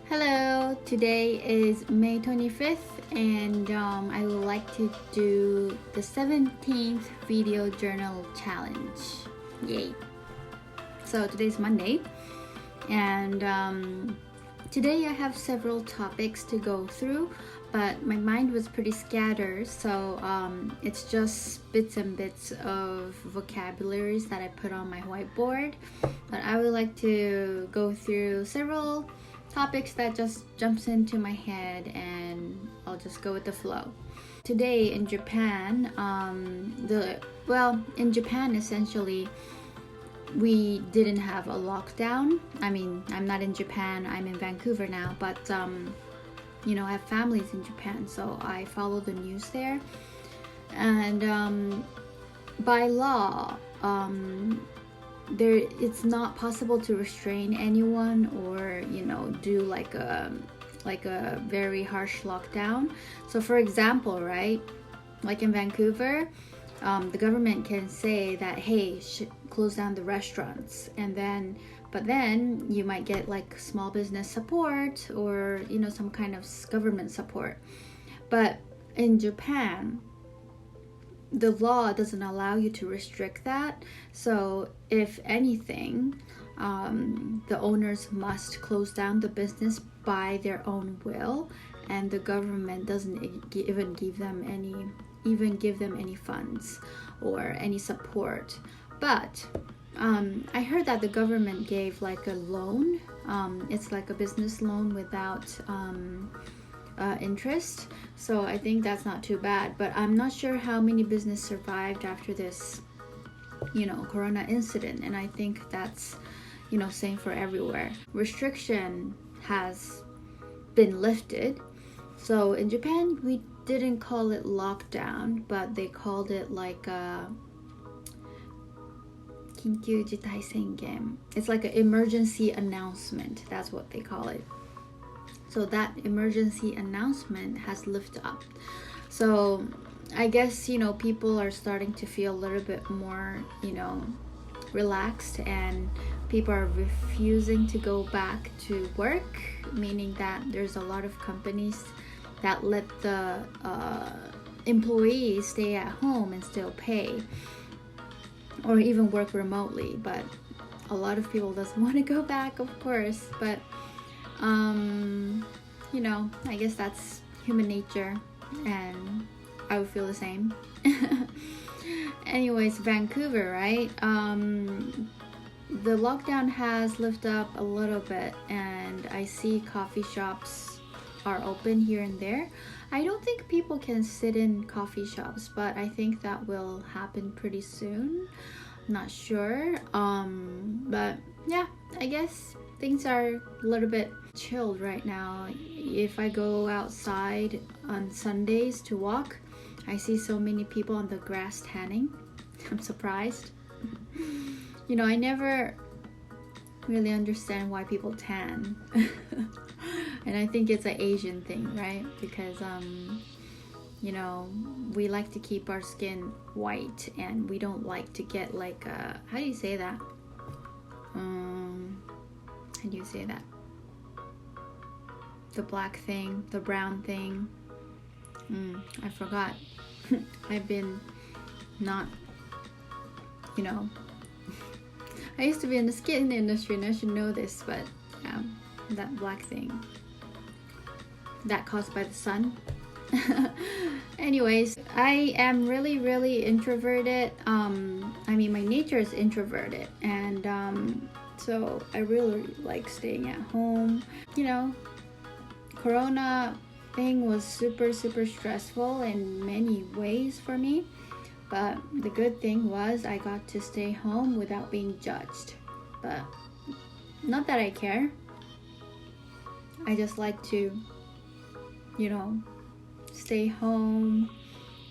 Hello, today is May 25th and I would like to do the 17th video journal challenge. Yay! So today's Monday and today I have several topics to go through, but my mind was pretty scattered, so it's just bits and bits of vocabularies that I put on my whiteboard. But I would like to go through several topics that just jumps into my head and I'll just go with the flow. Today in Japan, in Japan essentially we didn't have a lockdown. I mean, I'm not in Japan, I'm in Vancouver now, but I have families in Japan, so I follow the news there. And by law, it's not possible to restrain anyone or do like a very harsh lockdown. So for example, right, like in Vancouver, the government can say that, hey, close down the restaurants, but then you might get like small business support or some kind of government support. But in Japan, the law doesn't allow you to restrict that. So if anything, the owners must close down the business by their own will, and the government doesn't even give them any funds or any support. But I heard that the government gave like a loan. It's like a business loan without interest, so I think that's not too bad. But I'm not sure how many business survived after this corona incident, and I think that's same for everywhere. Restriction has been lifted. So in Japan we didn't call it lockdown, but they called it like a 緊急事態宣言. It's like an emergency announcement. That's what they call it. So that emergency announcement has lifted up. So I guess people are starting to feel a little bit more relaxed, and people are refusing to go back to work, meaning that there's a lot of companies that let the employees stay at home and still pay, or even work remotely. But a lot of people doesn't want to go back, of course. But I guess that's human nature, and I would feel the same. Anyways, Vancouver, right? The lockdown has lifted up a little bit, and I see coffee shops are open here and there. I don't think people can sit in coffee shops, but I think that will happen pretty soon. Not sure. But yeah, I guess things are a little bit chilled right now. If I go outside on Sundays to walk, I see so many people on the grass tanning. I'm surprised. I never really understand why people tan. And I think it's an Asian thing, right? Because we like to keep our skin white, and we don't like to get like how do you say that? How do you say that? The black thing, the brown thing. I forgot. I've been not, I used to be in the skin industry and I should know this, but yeah, that black thing. That caused by the sun. Anyways, I am really, really introverted. My nature is introverted, and so I really like staying at home. Corona thing was super, super stressful in many ways for me, but the good thing was I got to stay home without being judged. But not that I care. I just like to stay home,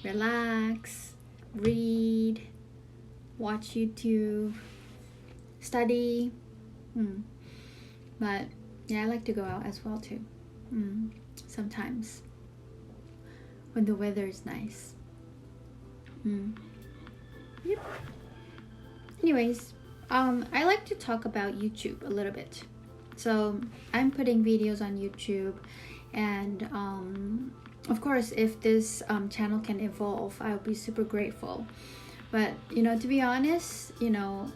relax, read, watch YouTube, study. But yeah, I like to go out as well too. Sometimes when the weather is nice. Yep. Anyways, I like to talk about YouTube a little bit. So I'm putting videos on YouTube, and of course, if this channel can evolve, I'll be super grateful. But to be honest,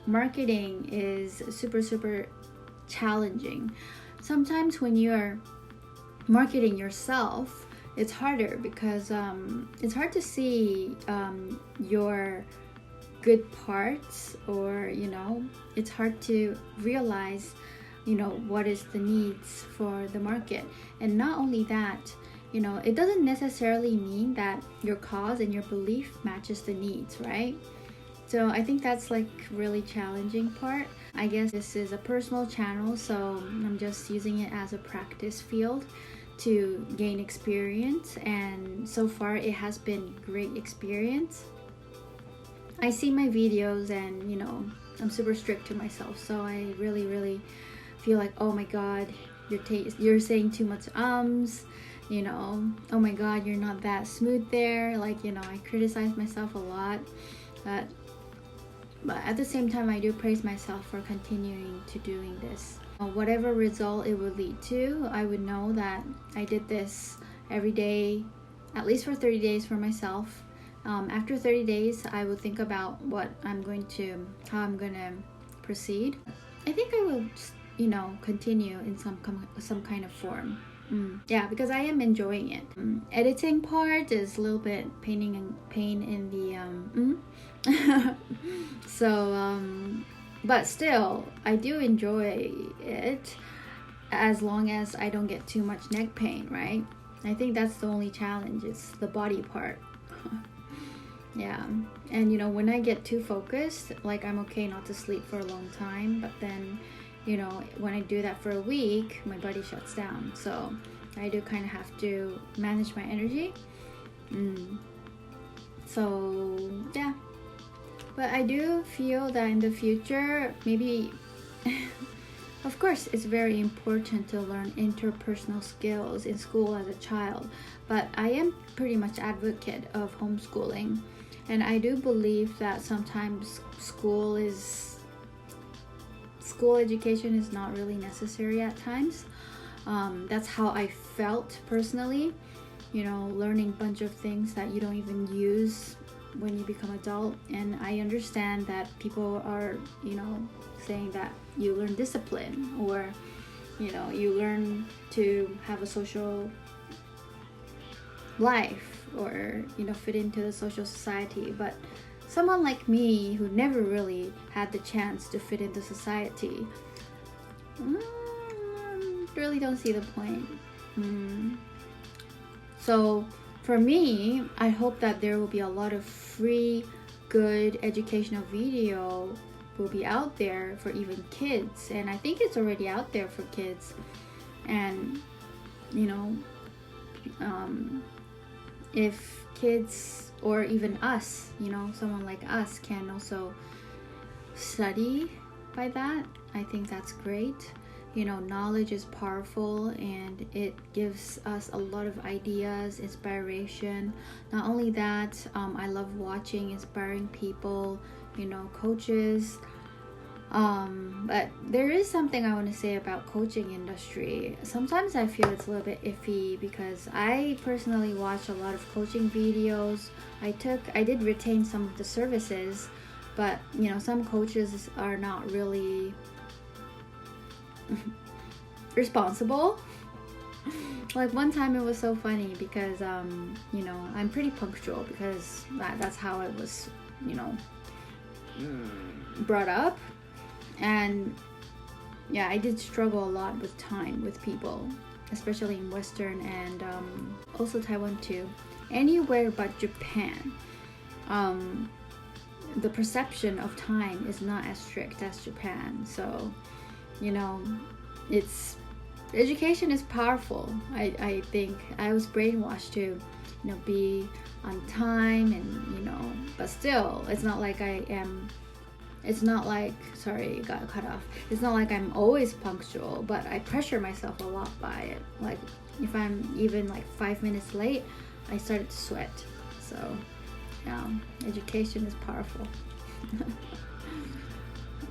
marketing is super challenging. Sometimes when you're marketing yourself, it's harder because it's hard to see your good parts, or it's hard to realize what is the needs for the market. And not only that, it doesn't necessarily mean that your cause and your belief matches the needs, right? So I think that's like really challenging part. I guess this is a personal channel, so I'm just using it as a practice field to gain experience, and so far it has been great experience. I see my videos and I'm super strict to myself, so I really feel like, oh my god, you're saying too much oh my god, you're not that smooth there, like I criticize myself a lot, but at the same time I do praise myself for continuing to doing this. Whatever result it would lead to, I would know that I did this every day, at least for 30 days for myself. After 30 days, I will think about how I'm going to proceed. I think I will continue in some kind of form. Yeah, because I am enjoying it. Editing part is a little bit pain in the so but still I do enjoy it, as long as I don't get too much neck pain, right? I think that's the only challenge, is the body part. Yeah, and when I get too focused, like I'm okay not to sleep for a long time, but then when I do that for a week, my body shuts down. So I do kind of have to manage my energy. So yeah, but I do feel that in the future, maybe of course it's very important to learn interpersonal skills in school as a child, but I am pretty much advocate of homeschooling, and I do believe that sometimes school education is not really necessary at times. That's how I felt personally, learning a bunch of things that you don't even use when you become adult. And I understand that people are saying that you learn discipline, or you learn to have a social life, or fit into the social society. But someone like me, who never really had the chance to fit into society, really don't see the point. So for me, I hope that there will be a lot of free, good educational video will be out there for even kids, and I think it's already out there for kids. And if kids, or even us, someone like us, can also study by that, I think that's great. Knowledge is powerful, and it gives us a lot of ideas, inspiration. Not only that, I love watching inspiring people, coaches. But there is something I want to say about coaching industry. Sometimes I feel it's a little bit iffy, because I personally watch a lot of coaching videos. I did retain some of the services, but some coaches are not really responsible. Like one time it was so funny, because I'm pretty punctual, because that's how I was brought up. And yeah, I did struggle a lot with time with people, especially in Western and also Taiwan too. Anywhere but Japan, the perception of time is not as strict as Japan. So it's education is powerful. I think I was brainwashed to be on time, and but still, it's not like sorry, it got cut off. It's not like I'm always punctual, but I pressure myself a lot by it. Like if I'm even like 5 minutes late, I started to sweat. So yeah, education is powerful.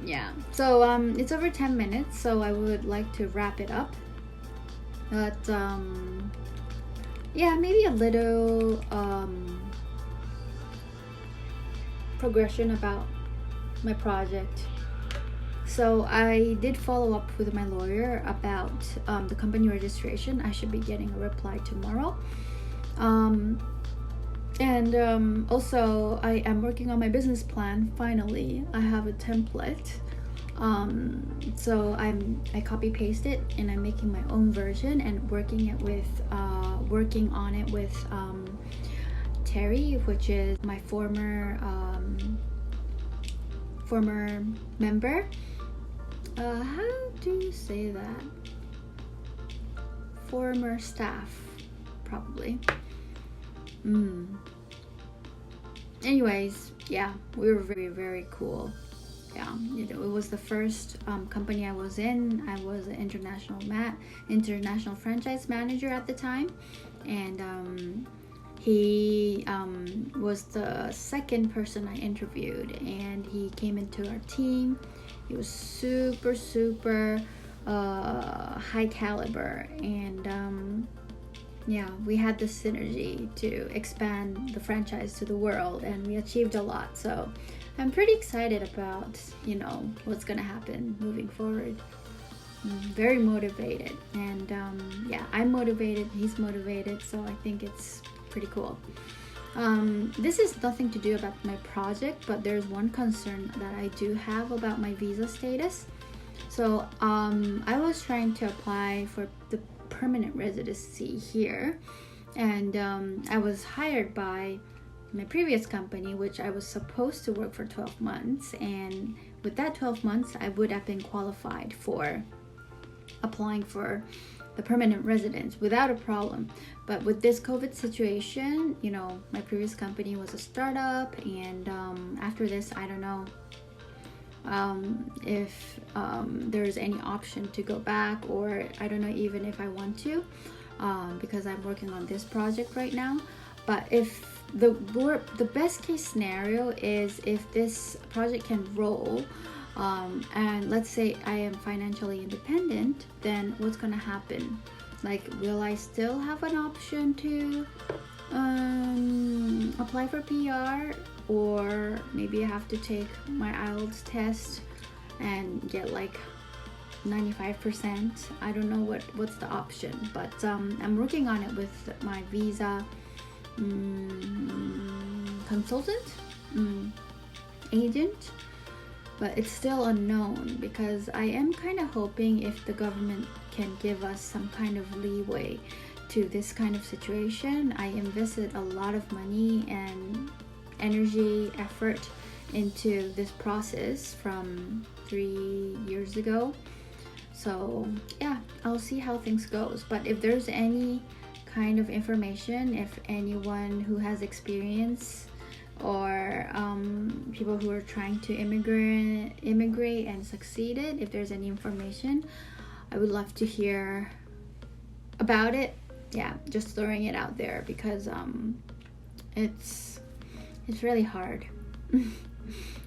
Yeah, so it's over 10 minutes, so I would like to wrap it up. But yeah, maybe a little progression about my project. So I did follow up with my lawyer about the company registration. I should be getting a reply tomorrow. And also I am working on my business plan. Finally, I have a template. So I copy paste it and I'm making my own version and working on it with Terry, which is my former member. How do you say that? Former staff, probably. Anyways, yeah, we were very, very cool. Yeah, it was the first company I was in. I was an international franchise manager at the time, and he was the second person I interviewed, and he came into our team. He was super high caliber, and yeah, we had the synergy to expand the franchise to the world, and we achieved a lot. So I'm pretty excited about, what's gonna happen moving forward. Very motivated, and yeah, I'm motivated, he's motivated, so I think it's pretty cool. This is nothing to do about my project, but there's one concern that I do have about my visa status. So I was trying to apply for the permanent residency here, and I was hired by my previous company, which I was supposed to work for 12 months, and with that 12 months I would have been qualified for applying for the permanent residence without a problem. But with this COVID situation, my previous company was a startup, and after this, I don't know if there's any option to go back, or I don't know even if I want to, because I'm working on this project right now. But if the best case scenario is if this project can roll, and let's say I am financially independent, then what's gonna happen? Like, will I still have an option to apply for PR, or maybe I have to take my IELTS test and get like 95%? I don't know what's the option, but I'm working on it with my visa consultant, agent, but it's still unknown, because I am kind of hoping if the government can give us some kind of leeway to this kind of situation. I invested a lot of money and energy, effort into this process from 3 years ago. So yeah, I'll see how things goes. But if there's any kind of information, if anyone who has experience, or people who are trying to immigrate and succeeded, if there's any information, I would love to hear about it. Yeah, just throwing it out there, because it's really hard.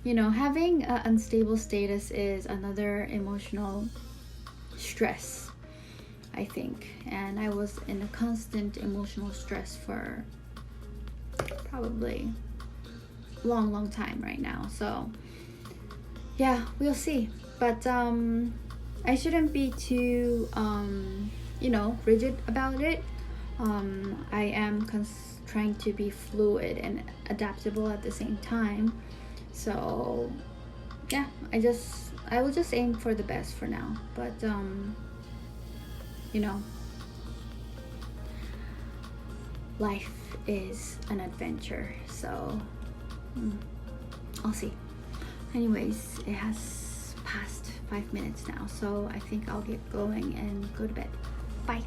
Having an unstable status is another emotional stress, I think, and I was in a constant emotional stress for probably long time right now. So yeah, we'll see. But I shouldn't be too rigid about it. I am trying to be fluid and adaptable at the same time. So yeah, I will just aim for the best for now. But life is an adventure, so I'll see. Anyways, it has passed 5 minutes now, so I think I'll get going and go to bed. Bye.